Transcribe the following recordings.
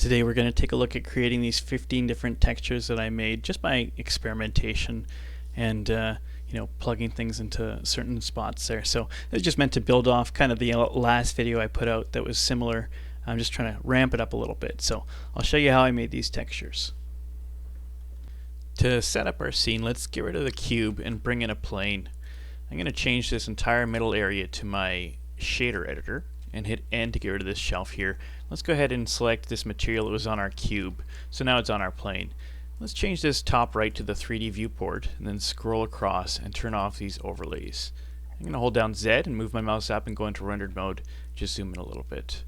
Today we're going to take a look at creating these 15 different textures that I made just by experimentation and plugging things into certain spots there. So it's just meant to build off kind of the last video I put out that was similar. I'm just trying to ramp it up a little bit. So I'll show you how I made these textures. To set up our scene, let's get rid of the cube and bring in a plane. I'm going to change this entire middle area to my shader editor and hit N to get rid of this shelf here. Let's go ahead and select this material that was on our cube. So now it's on our plane. Let's change this top right to the 3D viewport and then scroll across and turn off these overlays. I'm going to hold down Z and move my mouse up and go into rendered mode. Just zoom in a little bit.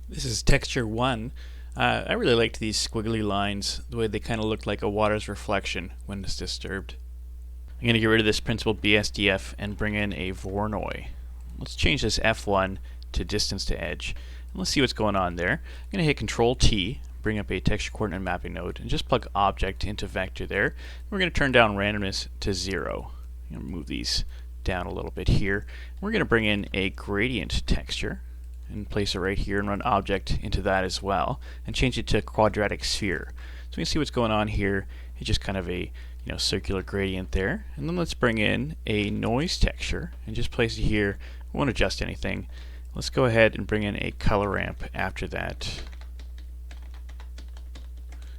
This is texture 1. I really liked these squiggly lines, the way they kind of look like a water's reflection when it's disturbed. I'm going to get rid of this principled BSDF and bring in a Voronoi. Let's change this F1 to distance to edge. And let's see what's going on there. I'm going to hit Control T, bring up a texture coordinate mapping node, and just plug object into vector there. We're going to turn down randomness to 0. I'm going to move these down a little bit here. We're going to bring in a gradient texture and place it right here and run object into that as well and change it to quadratic sphere. So we can see what's going on here. It's just kind of a circular gradient there. And then let's bring in a noise texture and just place it here. We won't adjust anything. Let's go ahead and bring in a color ramp after that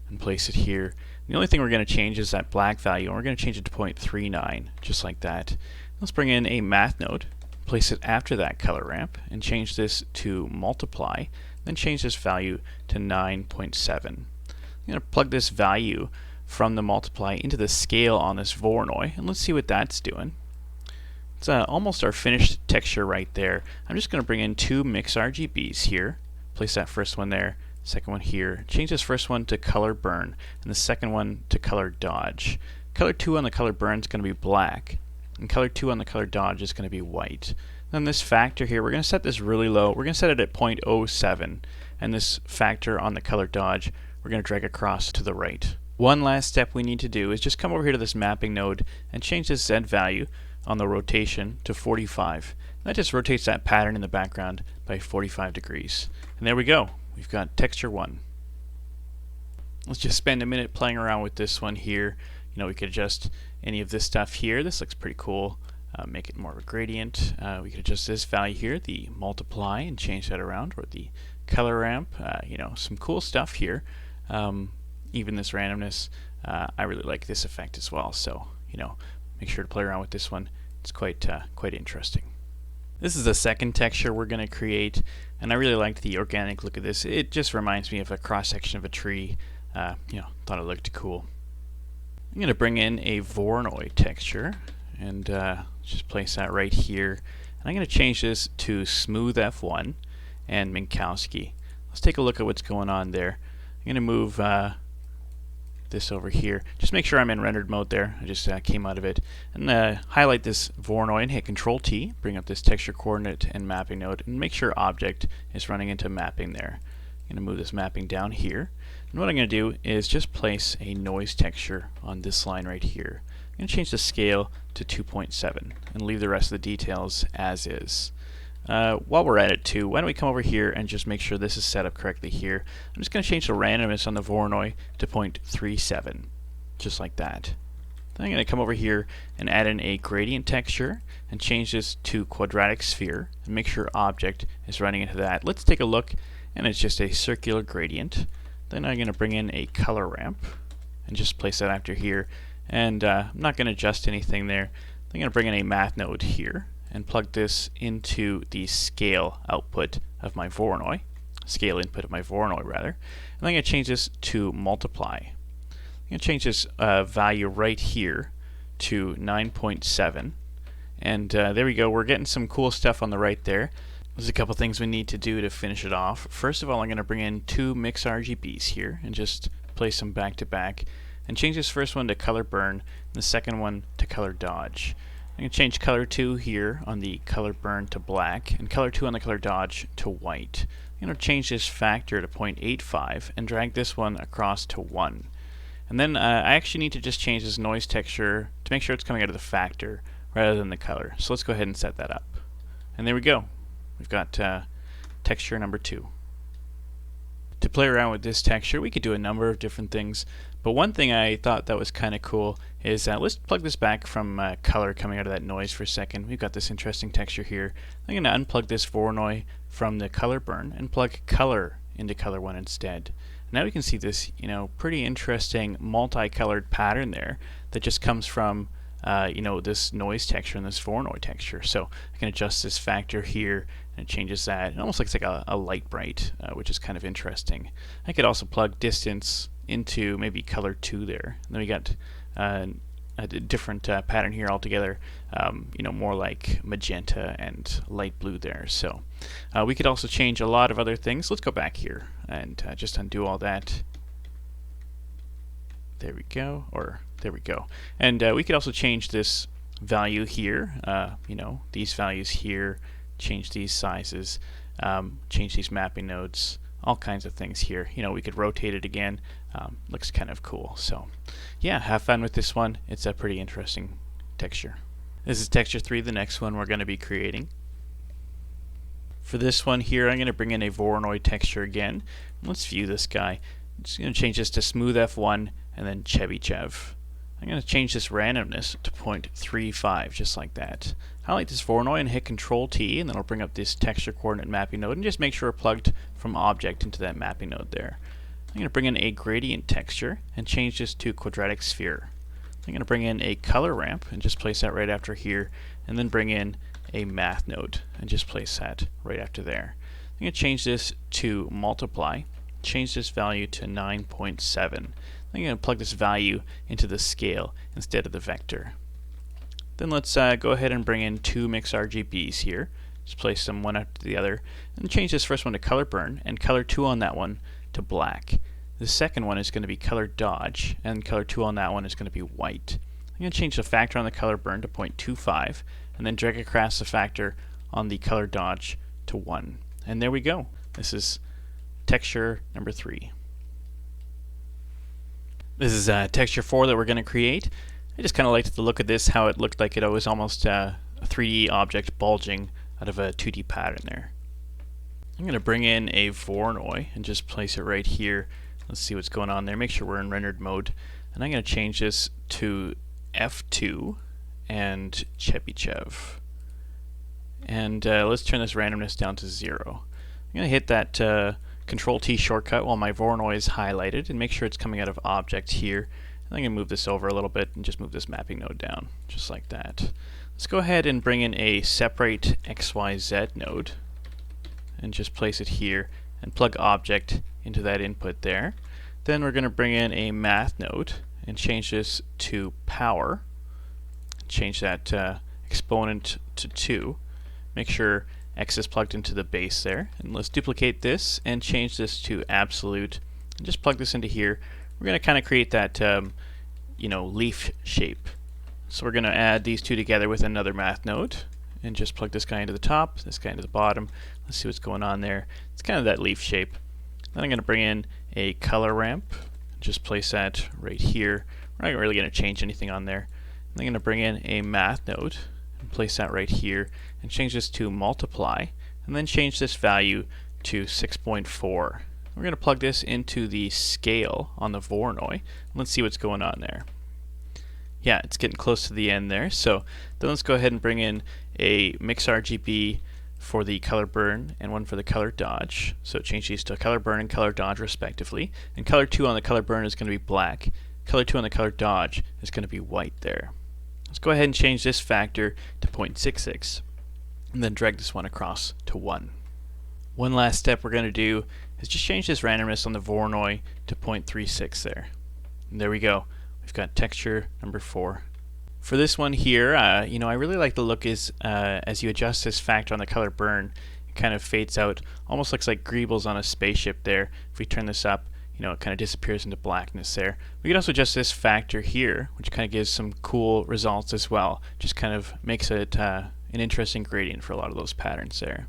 and place it here. The only thing we're going to change is that black value, and we're going to change it to 0.39, just like that. Let's bring in a math node, place it after that color ramp, and change this to multiply, then change this value to 9.7. I'm going to plug this value from the multiply into the scale on this Voronoi, and let's see what that's doing. It's almost our finished texture right there. I'm just going to bring in two mix RGBs here, place that first one there, second one here, change this first one to color burn, and the second one to color dodge. Color 2 on the color burn is going to be black, and color 2 on the color dodge is going to be white. Then this factor here, we're going to set this really low. We're going to set it at 0.07, and this factor on the color dodge, we're going to drag across to the right. One last step we need to do is just come over here to this mapping node and change this Z value on the rotation to 45. That just rotates that pattern in the background by 45 degrees. And there we go. We've got texture 1. Let's just spend a minute playing around with this one here. We could adjust any of this stuff here. This looks pretty cool. Make it more of a gradient. We could adjust this value here, the multiply, and change that around, or the color ramp. Some cool stuff here. Even this randomness, I really like this effect as well. So, make sure to play around with this one. It's quite interesting. This is the second texture we're going to create, and I really liked the organic look of this. It just reminds me of a cross section of a tree. Thought it looked cool. I'm going to bring in a Voronoi texture and just place that right here. And I'm going to change this to Smooth F1 and Minkowski. Let's take a look at what's going on there. I'm going to move this over here. Just make sure I'm in rendered mode there. I just came out of it. And highlight this Voronoi and hit Control T, bring up this texture coordinate and mapping node, and make sure object is running into mapping there. I'm going to move this mapping down here. And what I'm going to do is just place a noise texture on this line right here. I'm going to change the scale to 2.7 and leave the rest of the details as is. While we're at it too, why don't we come over here and just make sure this is set up correctly here. I'm just going to change the randomness on the Voronoi to 0.37, just like that. Then I'm going to come over here and add in a gradient texture and change this to quadratic sphere and make sure object is running into that. Let's take a look, and it's just a circular gradient. Then I'm going to bring in a color ramp and just place that after here, and I'm not going to adjust anything there. I'm going to bring in a math node here and plug this into the scale output of my Voronoi, scale input of my Voronoi rather. And then I'm going to change this to multiply. I'm going to change this value right here to 9.7, and there we go. We're getting some cool stuff on the right there. There's a couple things we need to do to finish it off. First of all, I'm going to bring in two mix RGBs here and just place them back to back and change this first one to color burn and the second one to color dodge. I'm going to change color 2 here on the color burn to black and color 2 on the color dodge to white. I'm going to change this factor to 0.85 and drag this one across to 1. And then I actually need to just change this noise texture to make sure it's coming out of the factor rather than the color. So let's go ahead and set that up. And there we go. We've got texture number 2. To play around with this texture, we could do a number of different things, but one thing I thought that was kind of cool is let's plug this back from color coming out of that noise for a second. We've got this interesting texture here. I'm going to unplug this Voronoi from the color burn and plug color into color 1 instead. Now we can see this, pretty interesting multicolored pattern there that just comes from this noise texture and this Voronoi texture. So I can adjust this factor here and it changes that. It almost looks like a light bright, which is kind of interesting. I could also plug distance into maybe color 2 there. And then we got a different pattern here altogether, more like magenta and light blue there. So we could also change a lot of other things. Let's go back here and just undo all that. There we go, or there we go. And we could also change this value here, these values here, change these sizes, change these mapping nodes, all kinds of things here. We could rotate it again. Looks kind of cool. So yeah, have fun with this one. It's a pretty interesting texture. This is texture 3, the next one we're going to be creating. For this one here, I'm going to bring in a Voronoi texture again. Let's view this guy. I'm just going to change this to smooth F1 and then Chevychev. I'm going to change this randomness to 0.35, just like that. Highlight this Voronoi and hit Control T, and then I'll bring up this texture coordinate mapping node and just make sure we're plugged from object into that mapping node there. I'm going to bring in a gradient texture and change this to quadratic sphere. I'm going to bring in a color ramp and just place that right after here, and then bring in a math node and just place that right after there. I'm going to change this to multiply, change this value to 9.7. I'm going to plug this value into the scale instead of the vector. Then let's go ahead and bring in 2 mix RGBs here. Just place them one after the other, and change this first one to color burn and color 2 on that one to black. The second one is going to be color dodge, and color 2 on that one is going to be white. I'm going to change the factor on the color burn to 0.25, and then drag across the factor on the color dodge to 1. And there we go. This is texture number 3. This is texture 4 that we're going to create. I just kind of liked the look of this, how it looked like it was almost a 3D object bulging out of a 2D pattern there. I'm going to bring in a Voronoi and just place it right here. Let's see what's going on there. Make sure we're in rendered mode. And I'm going to change this to F2 and Chebychev. And let's turn this randomness down to 0. I'm going to hit that Control T shortcut while my Voronoi is highlighted and make sure it's coming out of object here. And I'm going to move this over a little bit and just move this mapping node down, just like that. Let's go ahead and bring in a separate XYZ node and just place it here and plug object into that input there. Then we're going to bring in a math node and change this to power. Change that exponent to 2. Make sure X is plugged into the base there. And let's duplicate this and change this to absolute. And just plug this into here. We're going to kind of create that leaf shape. So we're going to add these two together with another math node and just plug this guy into the top, this guy into the bottom. Let's see what's going on there. It's kind of that leaf shape. Then I'm going to bring in a color ramp. Just place that right here. We're not really going to change anything on there. I'm going to bring in a math node and place that right here and change this to multiply, and then change this value to 6.4. We're going to plug this into the scale on the Voronoi. Let's see what's going on there. Yeah, it's getting close to the end there. So then let's go ahead and bring in a mix RGB for the color burn and one for the color dodge. So change these to color burn and color dodge respectively. And color 2 on the color burn is going to be black. Color 2 on the color dodge is going to be white there. Let's go ahead and change this factor to 0.66 and then drag this one across to 1. One last step we're going to do is just change this randomness on the Voronoi to 0.36 there. And there we go. We've got texture number 4. For this one here, I really like the look as you adjust this factor on the color burn, it kind of fades out, almost looks like greebles on a spaceship there. If we turn this up, it kind of disappears into blackness there. We can also adjust this factor here, which kind of gives some cool results as well. Just kind of makes it an interesting gradient for a lot of those patterns there.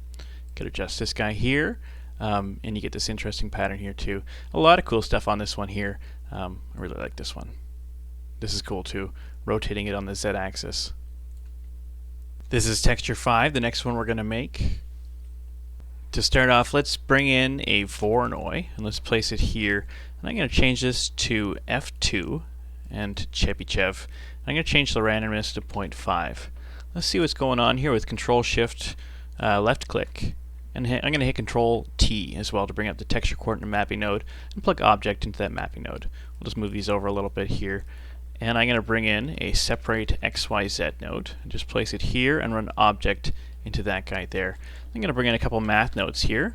Could adjust this guy here, and you get this interesting pattern here too. A lot of cool stuff on this one here. I really like this one. This is cool too, rotating it on the Z-axis. This is texture 5, the next one we're going to make. To start off, let's bring in a Voronoi and let's place it here. And I'm going to change this to F2 and Chebychev. I'm going to change the randomness to 0.5. Let's see what's going on here with Control-Shift left click. And I'm going to hit Control T as well to bring up the texture coordinate mapping node and plug object into that mapping node. We'll just move these over a little bit here. And I'm going to bring in a separate XYZ node and just place it here and run object into that guy there. I'm going to bring in a couple math nodes here.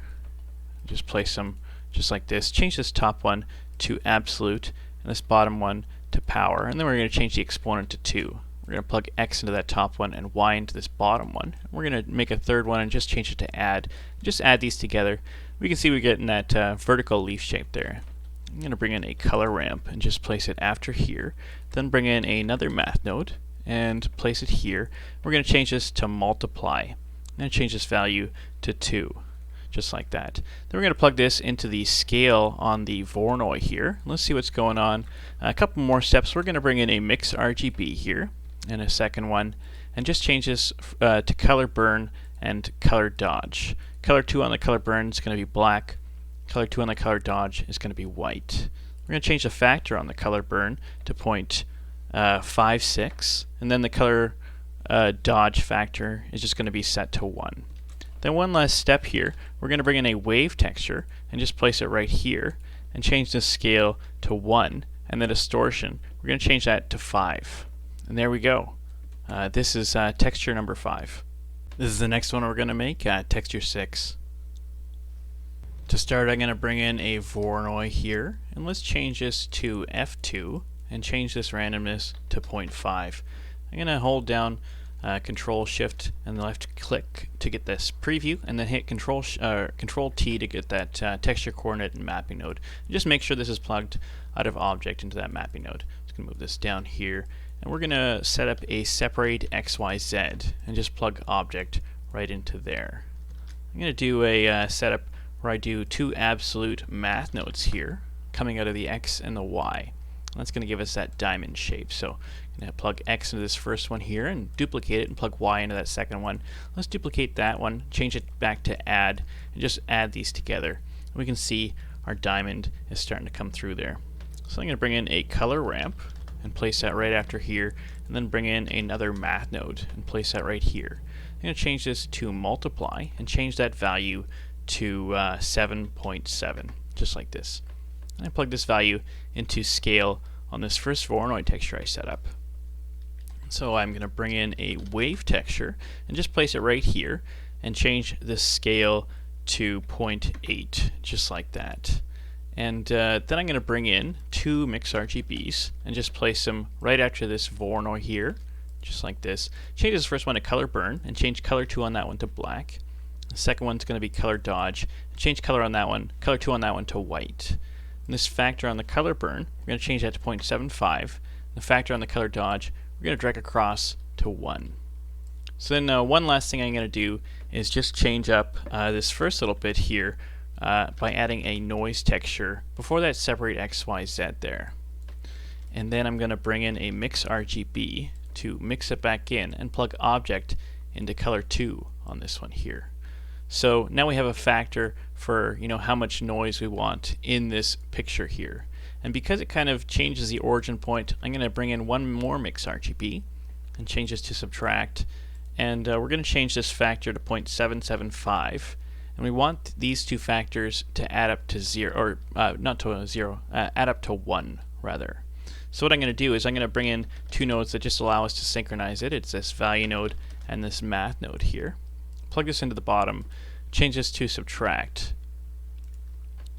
Just place them just like this. Change this top one to absolute and this bottom one to power. And then we're going to change the exponent to 2. We're going to plug x into that top one and y into this bottom one. We're going to make a third one and just change it to add. Just add these together. We can see we're getting that vertical leaf shape there. I'm going to bring in a color ramp and just place it after here. Then bring in another math node and place it here. We're going to change this to multiply. I'm going to change this value to 2. Just like that. Then we're going to plug this into the scale on the Voronoi here. Let's see what's going on. A couple more steps. We're going to bring in a mix RGB here and a second one and just change this to color burn and color dodge. Color 2 on the color burn is going to be black. Color 2 on the color dodge is going to be white. We're going to change the factor on the color burn to 0.56 and then the color dodge factor is just going to be set to 1. Then one last step here, we're going to bring in a wave texture and just place it right here and change the scale to 1 and the distortion, we're going to change that to 5. And there we go. This is texture number 5. This is the next one we're going to make, texture 6. To start, I'm going to bring in a Voronoi here and let's change this to F2 and change this randomness to 0.5. I'm going to hold down Control Shift and left click to get this preview and then hit Control T to get that texture coordinate and mapping node. And just make sure this is plugged out of object into that mapping node. Just going to move this down here and we're going to set up a separate XYZ and just plug object right into there. I'm going to do a setup where I do 2 absolute math nodes here coming out of the X and the Y. That's going to give us that diamond shape. So I'm going to plug X into this first one here and duplicate it and plug Y into that second one. Let's duplicate that one, change it back to add, and just add these together. We can see our diamond is starting to come through there. So I'm going to bring in a color ramp and place that right after here, and then bring in another math node and place that right here. I'm going to change this to multiply and change that value to 7.7, just like this. And I plug this value into scale on this first Voronoi texture I set up. So I'm going to bring in a wave texture and just place it right here and change the scale to 0.8, just like that. And then I'm going to bring in 2 mix RGBs and just place them right after this Voronoi here, just like this. Change this first one to color burn and change color 2 on that one to black. The second one's going to be color dodge. Change color on that one, color 2 on that one to white. And this factor on the color burn, we're going to change that to 0.75. The factor on the color dodge, we're going to drag across to 1. So then one last thing I'm going to do is just change up this first little bit here by adding a noise texture before that separate XYZ there. And then I'm going to bring in a mix RGB to mix it back in and plug object into color 2 on this one here. So now we have a factor for how much noise we want in this picture here. And because it kind of changes the origin point, I'm going to bring in one more mix RGB and change this to subtract. And we're going to change this factor to 0.775. And we want these two factors to add up to 0, or not to 0, add up to 1 rather. So what I'm going to do is I'm going to bring in 2 nodes that just allow us to synchronize it. It's this value node and this math node here. Plug this into the bottom, change this to subtract,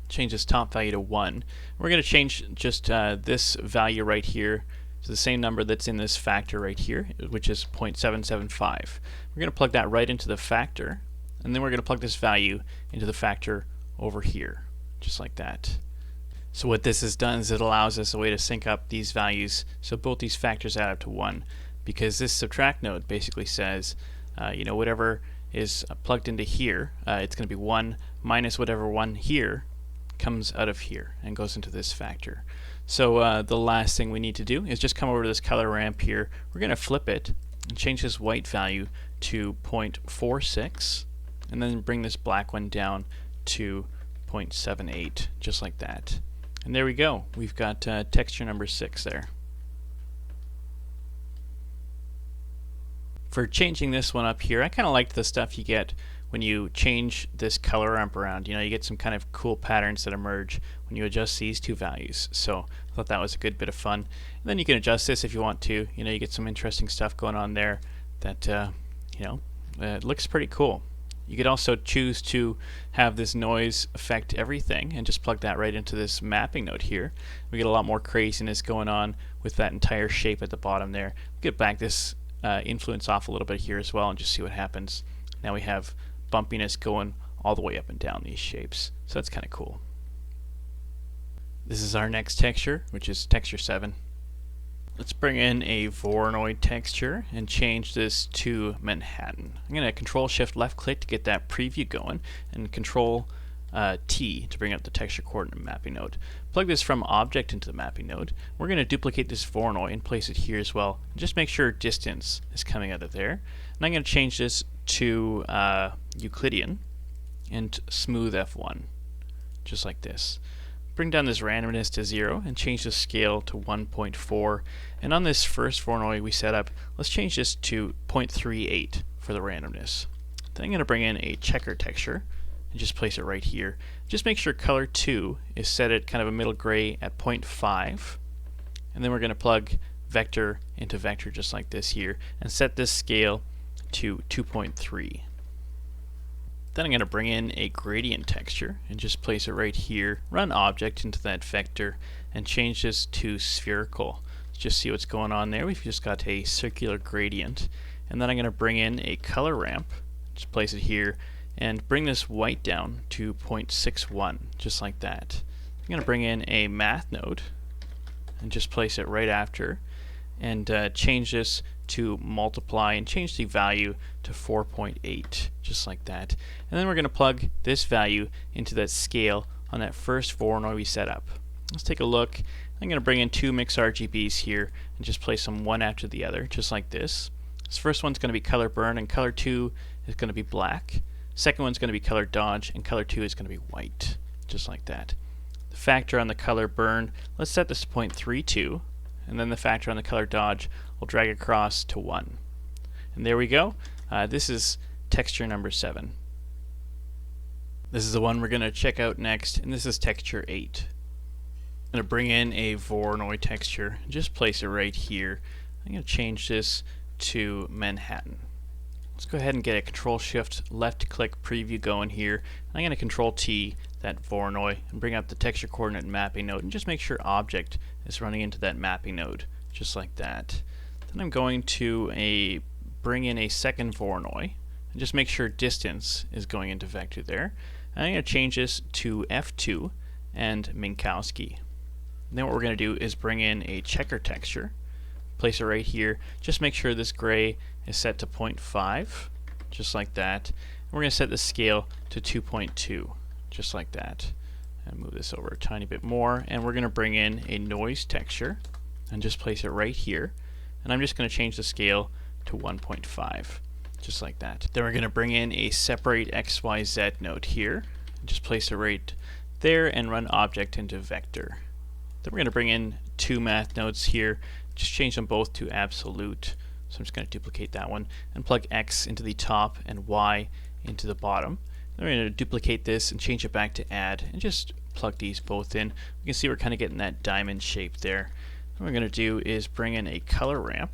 change this top value to 1. We're going to change just this value right here to the same number that's in this factor right here, which is 0.775. We're going to plug that right into the factor, and then we're going to plug this value into the factor over here, just like that. So what this has done is it allows us a way to sync up these values so both these factors add up to 1, because this subtract node basically says whatever is plugged into here, it's going to be 1 minus whatever 1 here comes out of here and goes into this factor. So the last thing we need to do is just come over to this color ramp here. We're going to flip it and change this white value to 0.46 and then bring this black one down to 0.78, just like that. And there we go. We've got texture number 6 there. For changing this one up here, I kind of liked the stuff you get when you change this color ramp around. You know, you get some kind of cool patterns that emerge when you adjust these two values. So I thought that was a good bit of fun. And then you can adjust this if you want to. You know, you get some interesting stuff going on there that, you know, it looks pretty cool. You could also choose to have this noise affect everything and just plug that right into this mapping node here. We get a lot more craziness going on with that entire shape at the bottom there. We get back this influence off a little bit here as well and just see what happens. Now we have bumpiness going all the way up and down these shapes. So that's kind of cool. This is our next texture, which is texture 7. Let's bring in a Voronoi texture and change this to Manhattan. I'm going to Control Shift left click to get that preview going, and Control T to bring up the texture coordinate mapping node. Plug this from object into the mapping node. We're going to duplicate this Voronoi and place it here as well. Just make sure distance is coming out of there. And I'm going to change this to Euclidean and smooth F1, just like this. Bring down this randomness to 0 and change the scale to 1.4. And on this first Voronoi we set up, let's change this to 0.38 for the randomness. Then I'm going to bring in a checker texture and just place it right here. Just make sure color 2 is set at kind of a middle gray at 0.5. And then we're going to plug vector into vector just like this here and set this scale to 2.3. Then I'm going to bring in a gradient texture and just place it right here, run object into that vector and change this to spherical. Let's just see what's going on there. We've just got a circular gradient. And then I'm going to bring in a color ramp, just place it here, and bring this white down to 0.61, just like that. I'm going to bring in a math node and just place it right after and change this to multiply and change the value to 4.8, just like that. And then we're going to plug this value into that scale on that first Voronoi we set up. Let's take a look. I'm going to bring in 2 mix RGBs here and just place them one after the other, just like this. This first one's going to be color burn and color 2 is going to be black. Second one's going to be color dodge and color 2 is going to be white, just like that. The factor on the color burn, let's set this to 0.32, and then the factor on the color dodge we'll drag across to 1. And there we go. This is texture number 7. This is the one we're going to check out next, and this is texture 8. I'm going to bring in a Voronoi texture and just place it right here. I'm going to change this to Manhattan. Let's go ahead and get a Control Shift left click preview going here. I'm going to Control T that Voronoi and bring up the texture coordinate mapping node and just make sure object is running into that mapping node, just like that. Then I'm going to bring in a second Voronoi and just make sure distance is going into vector there. And I'm going to change this to F2 and Minkowski. And then what we're going to do is bring in a checker texture, place it right here. Just make sure this gray is set to 0.5, just like that. And we're going to set the scale to 2.2, just like that. And move this over a tiny bit more. And we're going to bring in a noise texture and just place it right here. And I'm just going to change the scale to 1.5, just like that. Then we're going to bring in a separate XYZ node here, and just place it right there and run object into vector. Then we're going to bring in 2 math nodes here, just change them both to absolute. So I'm just going to duplicate that one and plug X into the top and Y into the bottom. Then we're going to duplicate this and change it back to add and just plug these both in. You can see we're kind of getting that diamond shape there. What we're going to do is bring in a color ramp,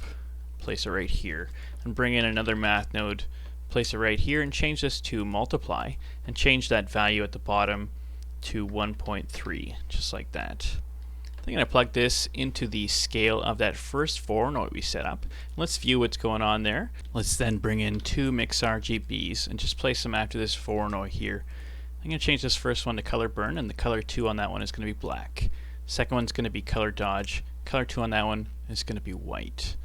place it right here, and bring in another math node, place it right here, and change this to multiply, and change that value at the bottom to 1.3, just like that. I'm going to plug this into the scale of that first Voronoi we set up. Let's view what's going on there. Let's then bring in 2 mix RGBs and just place them after this Voronoi here. I'm going to change this first one to color burn, and the color 2 on that one is going to be black. Second one's going to be color dodge. Color 2 on that one is going to be white.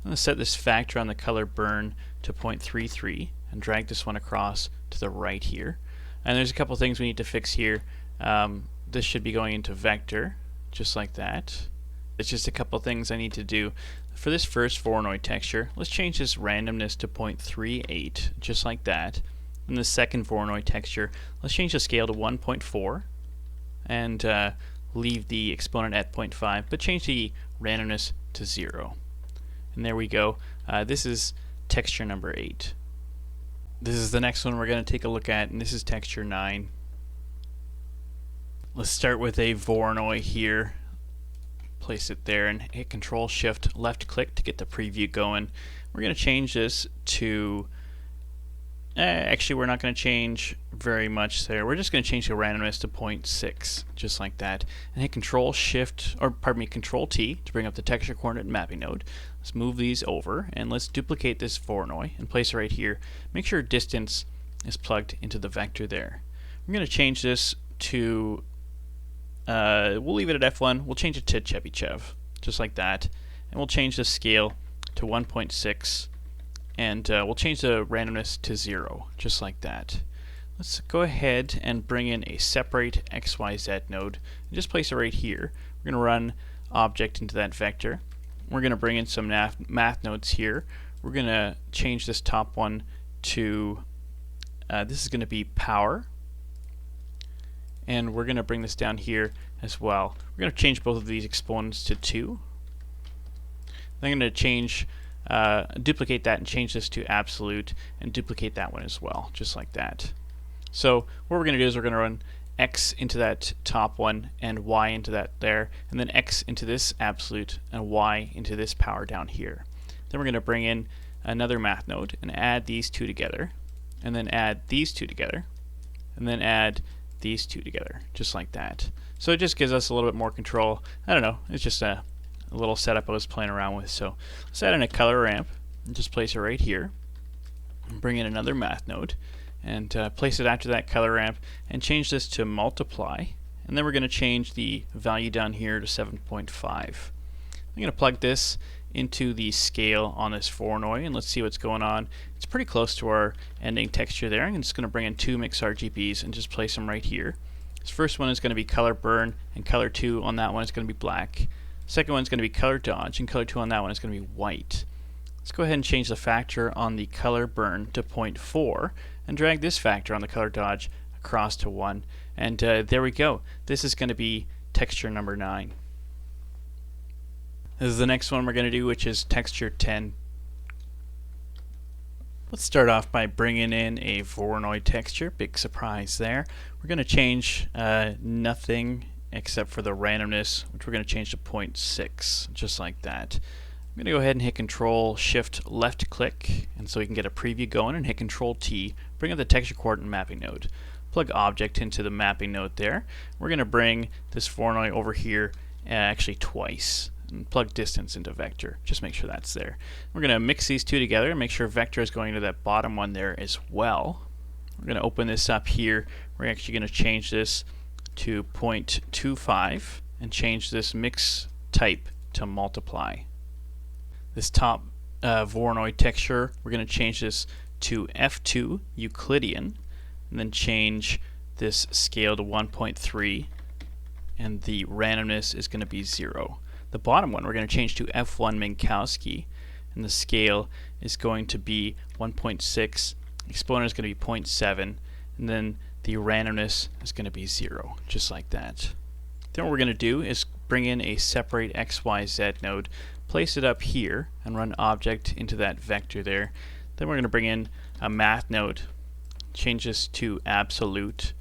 I'm going to set this factor on the color burn to 0.33 and drag this one across to the right here. And there's a couple things we need to fix here. This should be going into vector, just like that. It's just a couple things I need to do. For this first Voronoi texture, let's change this randomness to 0.38, just like that. in the second Voronoi texture, let's change the scale to 1.4 and leave the exponent at 0.5, but change the randomness to 0. And there we go. This is texture number 8. This is the next one we're going to take a look at, and this is texture 9. Let's start with a Voronoi here. Place it there and hit Control Shift left click to get the preview going. We're going to change this to actually we're not going to change very much there. We're just going to change the randomness to 0.6, just like that, and hit Control T to bring up the texture coordinate mapping node. Let's move these over and let's duplicate this Voronoi and place it right here. Make sure distance is plugged into the vector there. We're going to change this to we'll leave it at F1. We'll change it to Chebyshev, just like that, and we'll change the scale to 1.6, and we'll change the randomness to 0, just like that. Let's go ahead and bring in a separate XYZ node and just place it right here. We're going to run object into that vector. We're going to bring in some math nodes here. We're going to change this top one to this is going to be power, and we're going to bring this down here as well. We're going to change both of these exponents to 2. I'm going to change duplicate that and change this to absolute, and duplicate that one as well, just like that. So what we're going to do is we're going to run x into that top one and y into that there, and then x into this absolute and y into this power down here. Then we're going to bring in another math node and add these two together, and then add these two together, and then add these two together, just like that. So it just gives us a little bit more control. I don't know, it's just a little setup I was playing around with. So let's add in a color ramp and just place it right here, and bring in another math node and place it after that color ramp and change this to multiply, and then we're going to change the value down here to 7.5. I'm going to plug this into the scale on this Voronoi and let's see what's going on. It's pretty close to our ending texture there. I'm just going to bring in 2 mix RGBs and just place them right here. This first one is going to be color burn, and color 2 on that one is going to be black. Second one is going to be color dodge, and color 2 on that one is going to be white. Let's go ahead and change the factor on the color burn to 0.4 and drag this factor on the color dodge across to 1, and there we go. This is going to be texture number 9. This is the next one we're going to do, which is texture 10. Let's start off by bringing in a Voronoi texture. Big surprise there. We're going to change nothing except for the randomness, which we're going to change to 0.6, just like that. I'm going to go ahead and hit Control Shift left click, and so we can get a preview going, and hit Control T, bring up the texture coordinate mapping node. Plug object into the mapping node there. We're going to bring this Voronoi over here actually twice, and plug distance into vector. Just make sure that's there. We're going to mix these two together and make sure vector is going to that bottom one there as well. We're going to open this up here. We're actually going to change this to 0.25 and change this mix type to multiply. This top Voronoi texture, we're going to change this to F2 Euclidean, and then change this scale to 1.3, and the randomness is going to be 0. The bottom one we're going to change to F1 Minkowski, and the scale is going to be 1.6, exponent is going to be 0.7, and then the randomness is going to be 0, just like that. Then what we're going to do is bring in a separate XYZ node, place it up here, and run object into that vector there. Then we're going to bring in a math node, change this to absolute,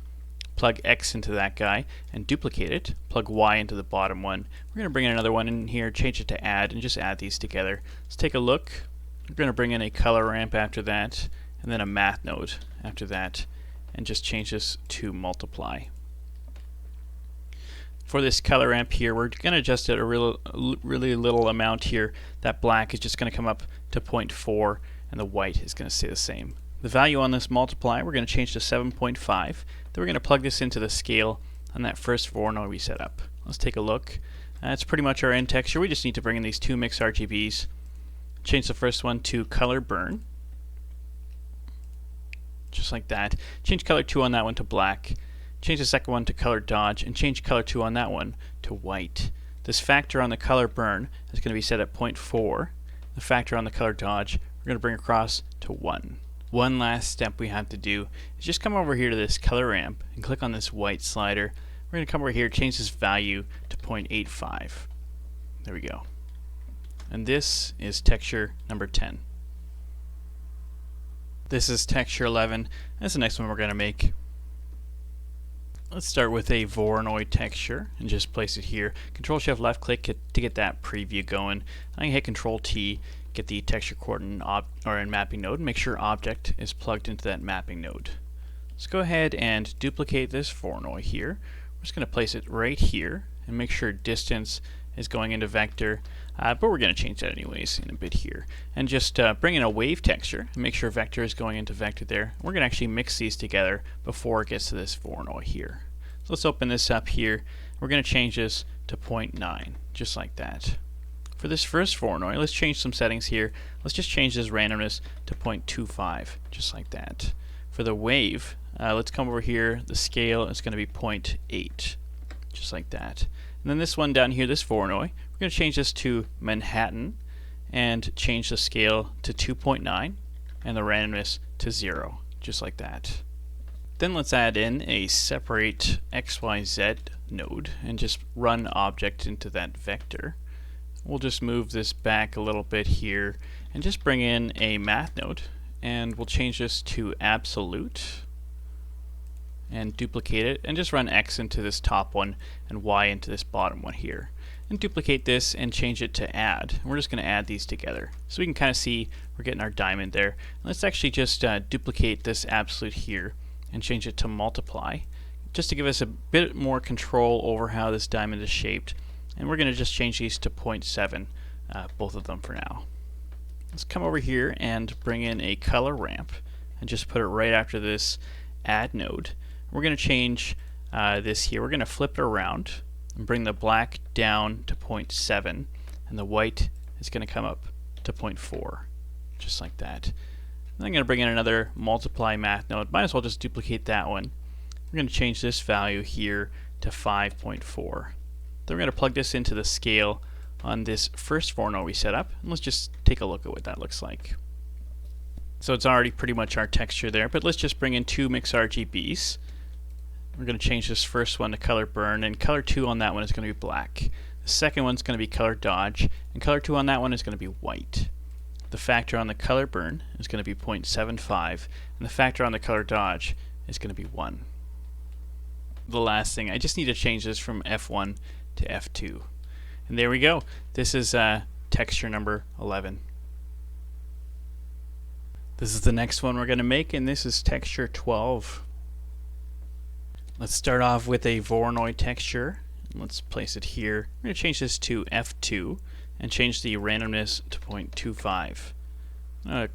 plug X into that guy, and duplicate it, plug Y into the bottom one. We're going to bring in another one in here, change it to add, and just add these together. Let's take a look. We're going to bring in a color ramp after that, and then a math node after that, and just change this to multiply. For this color ramp here, we're going to adjust it a really little amount here. That black is just going to come up to 0.4, and the white is going to stay the same. The value on this multiply, we're going to change to 7.5. Then we're going to plug this into the scale on that first Voronoi we set up. Let's take a look. That's pretty much our end texture. We just need to bring in these 2 mix RGBs. Change the first one to color burn, just like that. Change color 2 on that one to black. Change the second one to color dodge, and change color 2 on that one to white. This factor on the color burn is going to be set at 0.4. The factor on the color dodge we're going to bring across to 1. One last step we have to do is just come over here to this color ramp and click on this white slider. We're going to come over here, change this value to 0.85. There we go. And this is texture number 10. This is texture 11. That's the next one we're going to make. Let's start with a Voronoi texture and just place it here. Control Shift left click to get that preview going. I can hit Control T, get the texture coordinate in mapping node, and make sure object is plugged into that mapping node. Let's go ahead and duplicate this Voronoi here. We're just going to place it right here and make sure distance is going into vector, but we're going to change that anyways in a bit here. And just bring in a wave texture and make sure vector is going into vector there. We're going to actually mix these together before it gets to this Voronoi here. So let's open this up here. We're going to change this to 0.9, just like that. For this first Voronoi, let's change some settings here. Let's just change this randomness to 0.25, just like that. For the wave, let's come over here. The scale is going to be 0.8, just like that. And then this one down here, this Voronoi, we're going to change this to Manhattan and change the scale to 2.9 and the randomness to 0, just like that. Then let's add in a separate XYZ node and just run object into that vector. We'll just move this back a little bit here and just bring in a math node, and we'll change this to absolute and duplicate it and just run X into this top one and Y into this bottom one here. And duplicate this and change it to add. And we're just going to add these together so we can kind of see we're getting our diamond there. Let's actually just duplicate this absolute here and change it to multiply just to give us a bit more control over how this diamond is shaped. And we're going to just change these to 0.7, both of them for now. Let's come over here and bring in a color ramp and just put it right after this add node. We're going to change this here. We're going to flip it around and bring the black down to 0.7 and the white is going to come up to 0.4, just like that. And I'm going to bring in another multiply math node. Might as well just duplicate that one. We're going to change this value here to 5.4. Then we're going to plug this into the scale on this first Voronoi we set up, and let's just take a look at what that looks like. So it's already pretty much our texture there, but let's just bring in two mix RGBs. We're going to change this first one to color burn, and color 2 on that one is going to be black. The second one's going to be color dodge, and color 2 on that one is going to be white. The factor on the color burn is going to be 0.75, and the factor on the color dodge is going to be 1. The last thing, I just need to change this from F1 to F2. And there we go. This is texture number 11. This is the next one we're going to make, and this is texture 12. Let's start off with a Voronoi texture. Let's place it here. We're going to change this to F2 and change the randomness to 0.25.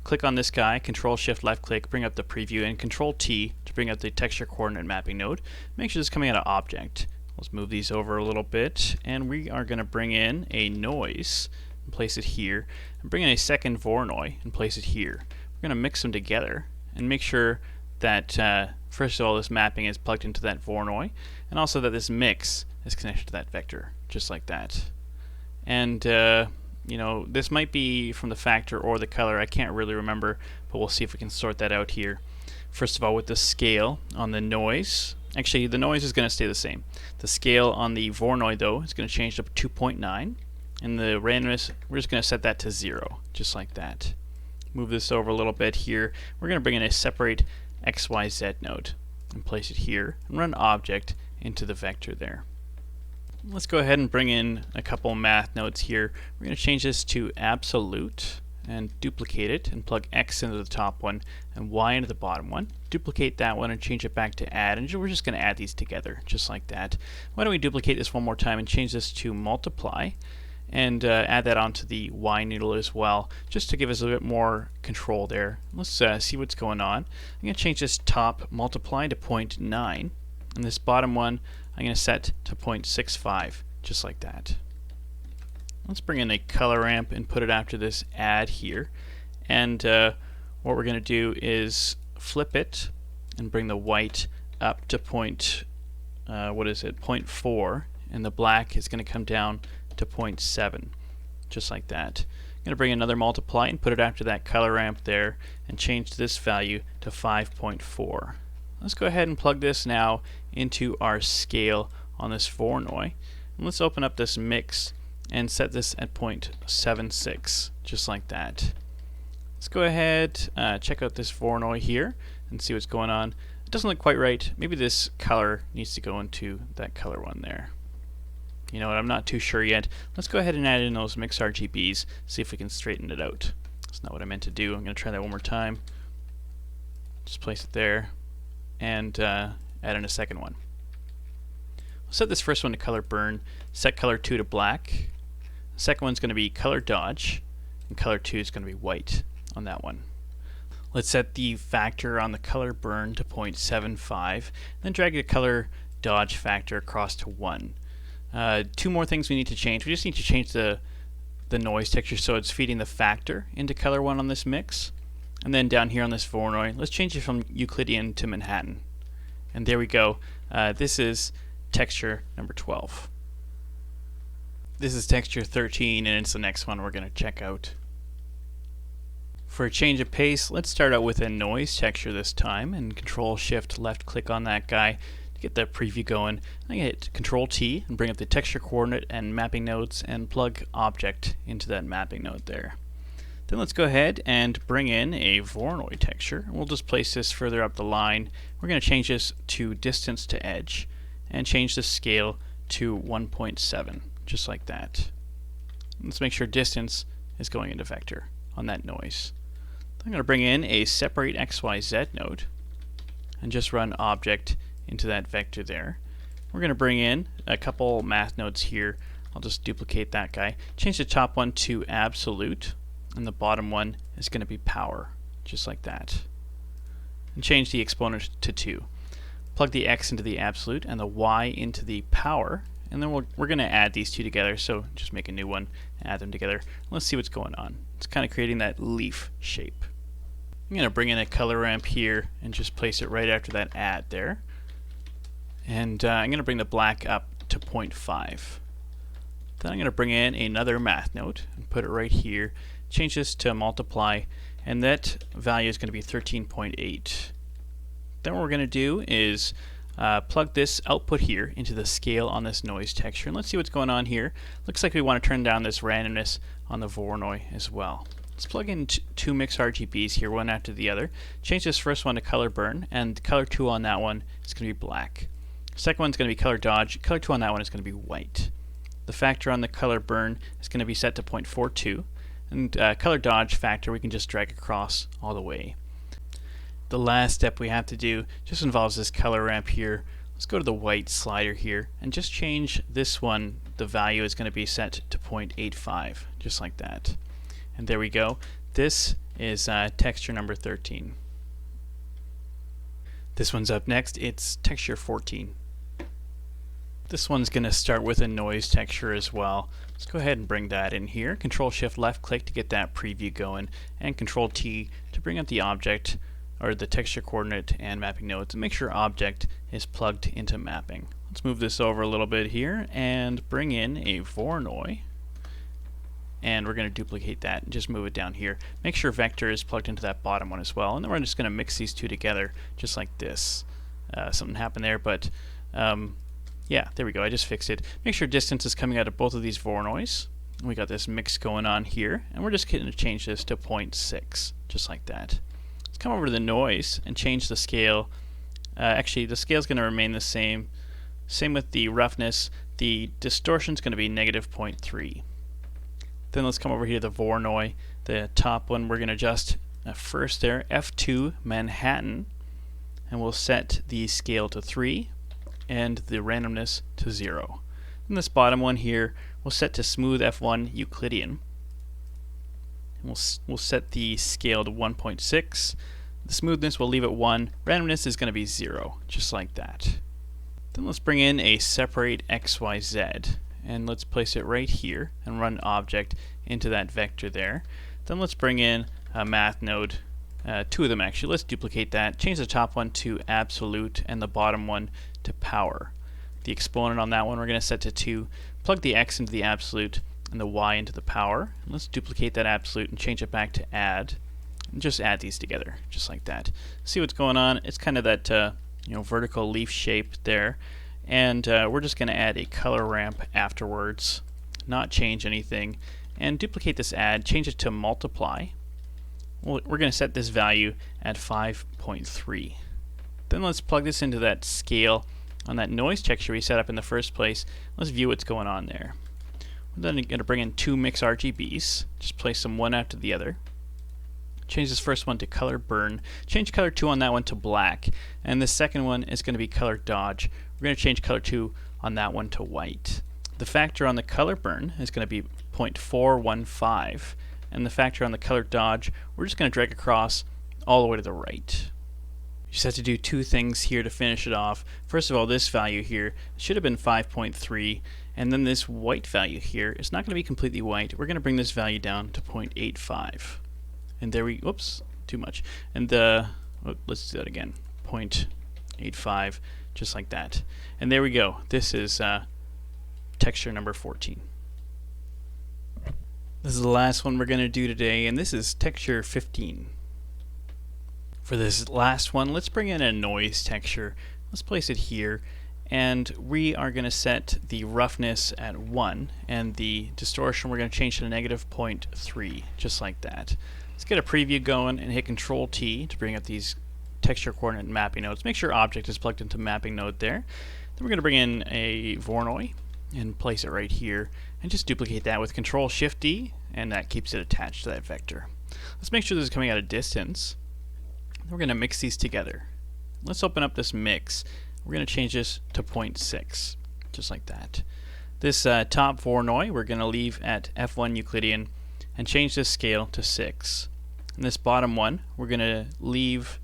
Click on this guy, Control Shift left click, bring up the preview, and Control T to bring up the texture coordinate mapping node. Make sure this is coming out of object. Let's move these over a little bit, and we are going to bring in a noise and place it here, and bring in a second Voronoi and place it here. We're going to mix them together and make sure that first of all this mapping is plugged into that Voronoi, and also that this mix is connected to that vector, just like that. And you know, this might be from the factor or the color, I can't really remember, but we'll see if we can sort that out here. First of all, with the scale on the noise, actually the noise is going to stay the same. The scale on the Voronoi though is going to change to 2.9, and the randomness, we're just going to set that to 0, just like that. Move this over a little bit here. We're going to bring in a separate XYZ node and place it here and run object into the vector there. Let's go ahead and bring in a couple math nodes here. We're going to change this to absolute and duplicate it and plug X into the top one and Y into the bottom one. Duplicate that one and change it back to add, and we're just going to add these together just like that. Why don't we duplicate this one more time and change this to multiply and add that onto the Y needle as well, just to give us a bit more control there. Let's see what's going on. I'm going to change this top multiply to 0.9, and this bottom one I'm going to set to 0.65, just like that. Let's bring in a color ramp and put it after this add here, and what we're going to do is flip it and bring the white up to 0.4, and the black is going to come down to 0.7, just like that. going to bring another multiply and put it after that color ramp there and change this value to 5.4. Let's go ahead and plug this now into our scale on this Voronoi. And let's open up this mix and set this at 0.76, just like that. Let's go ahead, check out this Voronoi here and see what's going on. It doesn't look quite right. Maybe this color needs to go into that color one there. You know what, I'm not too sure yet. Let's go ahead and add in those mix RGBs, see if we can straighten it out. That's not what I meant to do. I'm going to try that one more time. Just place it there and add in a second one. We'll set this first one to color burn, set color 2 to black. The second one's going to be color dodge, and color 2 is going to be white on that one. Let's set the factor on the color burn to 0.75, then drag the color dodge factor across to 1. Two more things we need to change. We just need to change the noise texture so it's feeding the factor into color 1 on this mix. And then down here on this Voronoi, let's change it from Euclidean to Manhattan. And there we go. This is texture number 12. This is texture 13, and it's the next one we're going to check out. For a change of pace, let's start out with a noise texture this time, and Control-Shift left click on that guy to get the preview going. I hit Control-T and bring up the texture coordinate and mapping nodes and plug object into that mapping node there. Then let's go ahead and bring in a Voronoi texture. We'll just place this further up the line. We're going to change this to distance to edge and change the scale to 1.7, just like that. Let's make sure distance is going into vector on that noise. I'm going to bring in a separate XYZ node and just run object into that vector there. We're going to bring in a couple math nodes here. I'll just duplicate that guy. Change the top one to absolute, and the bottom one is going to be power, just like that. And change the exponent to 2. Plug the X into the absolute and the Y into the power, and then we're going to add these two together, so just make a new one, add them together. Let's see what's going on. It's kind of creating that leaf shape. I'm going to bring in a color ramp here and just place it right after that add there. And I'm going to bring the black up to 0.5. Then I'm going to bring in another math node and put it right here. Change this to multiply, and that value is going to be 13.8. Then what we're going to do is plug this output here into the scale on this noise texture, and let's see what's going on here. Looks like we want to turn down this randomness on the Voronoi as well. Let's plug in two mix RGBs here, one after the other. Change this first one to color burn, and color 2 on that one is going to be black. Second one's going to be color dodge. Color 2 on that one is going to be white. The factor on the color burn is going to be set to 0.42, and color dodge factor we can just drag across all the way. The last step we have to do just involves this color ramp here. Let's go to the white slider here and just change this one. The value is going to be set to 0.85, just like that. And there we go. This is texture number 13. This one's up next. It's texture 14. This one's going to start with a noise texture as well. Let's go ahead and bring that in here. Control-Shift left click to get that preview going, and Control-T to bring up the object or the texture coordinate and mapping nodes and make sure object is plugged into mapping. Let's move this over a little bit here and bring in a Voronoi, and we're going to duplicate that and just move it down here. Make sure vector is plugged into that bottom one as well, and then we're just going to mix these two together just like this. Something happened there, but yeah, there we go. I just fixed it. Make sure distance is coming out of both of these Voronois. We got this mix going on here, and we're just going to change this to 0.6, just like that. Let's come over to the noise and change the scale. Actually, the scale is going to remain the same. Same with the roughness. The distortion is going to be -0.3. Then let's come over here to the Voronoi. The top one we're going to adjust first there, F2 Manhattan, and we'll set the scale to 3 and the randomness to 0. And this bottom one here we'll set to smooth F1 Euclidean. And we'll set the scale to 1.6. The smoothness we'll leave at 1. Randomness is going to be 0, just like that. Then let's bring in a separate XYZ, and let's place it right here and run object into that vector there. Then let's bring in a math node, 2 of them actually. Let's duplicate that, change the top one to absolute and the bottom one to power. The exponent on that one we're going to set to 2, plug the X into the absolute and the Y into the power. And let's duplicate that absolute and change it back to add. And just add these together, just like that. See what's going on? It's kind of that vertical leaf shape there. And we're just going to add a color ramp afterwards, not change anything. And duplicate this add, change it to multiply. We're going to set this value at 5.3. Then let's plug this into that scale on that noise texture we set up in the first place. Let's view what's going on there. We're then going to bring in two mix RGBs. Just place them one after the other. Change this first one to color burn. Change color 2 on that one to black. And the second one is going to be color dodge. We're going to change color 2 on that one to white. The factor on the color burn is going to be 0.415. And the factor on the color dodge, we're just going to drag across all the way to the right. You just have to do two things here to finish it off. First of all, this value here should have been 5.3, and then this white value here is not going to be completely white. We're going to bring this value down to 0.85. And there we, whoops, too much. And let's do that again, 0.85, just like that. And there we go. This is texture number 14. This is the last one we're going to do today, and this is texture 15. For this last one, let's bring in a noise texture. Let's place it here, and we are going to set the roughness at 1, and the distortion we're going to change to -0.3, just like that. Let's get a preview going and hit Control T to bring up these texture coordinate mapping nodes. Make sure object is plugged into mapping node there. Then we're going to bring in a Voronoi and place it right here, and just duplicate that with Control Shift D, and that keeps it attached to that vector. Let's make sure this is coming at a distance. We're going to mix these together. Let's open up this mix. We're going to change this to 0.6, just like that. This top Voronoi we're going to leave at F1 Euclidean and change this scale to 6. And this bottom one we're going to leave,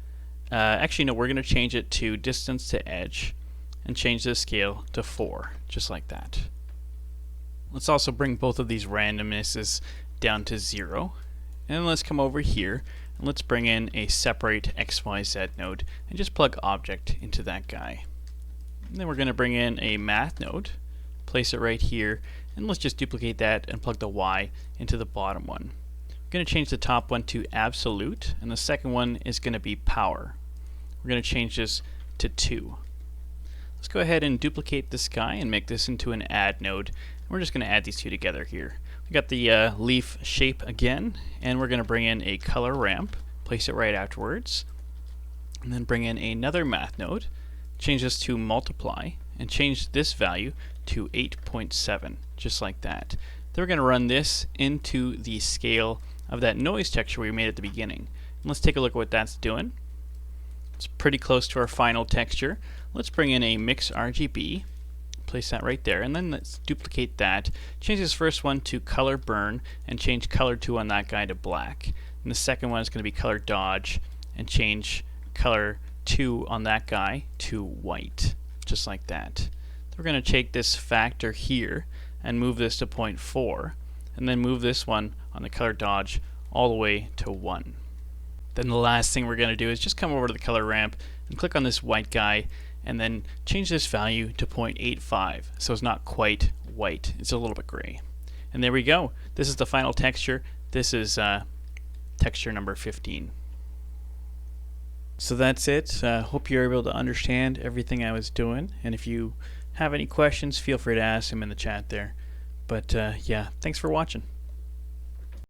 actually no, we're going to change it to distance to edge and change this scale to 4, just like that. Let's also bring both of these randomnesses down to 0. And then let's come over here and let's bring in a separate XYZ node and just plug object into that guy. And then we're going to bring in a math node, place it right here, and let's just duplicate that and plug the Y into the bottom one. We're going to change the top one to absolute, and the second one is going to be power. We're going to change this to 2. Let's go ahead and duplicate this guy and make this into an add node. We're just going to add these two together here. We got the leaf shape again, and we're going to bring in a color ramp, place it right afterwards, and then bring in another math node, change this to multiply, and change this value to 8.7, just like that. Then we're going to run this into the scale of that noise texture we made at the beginning. And let's take a look at what that's doing. It's pretty close to our final texture. Let's bring in a mix RGB, place that right there, and then let's duplicate that, change this first one to color burn, and change color 2 on that guy to black. And the second one is going to be color dodge, and change color 2 on that guy to white, just like that. So we're going to take this factor here and move this to 0.4, and then move this one on the color dodge all the way to 1. Then the last thing we're going to do is just come over to the color ramp and click on this white guy, and then change this value to 0.85, so it's not quite white, it's a little bit gray. And there we go. This is the final texture. This is texture number 15. So that's it. Hope you're able to understand everything I was doing, and if you have any questions, feel free to ask them in the chat there. But yeah, thanks for watching.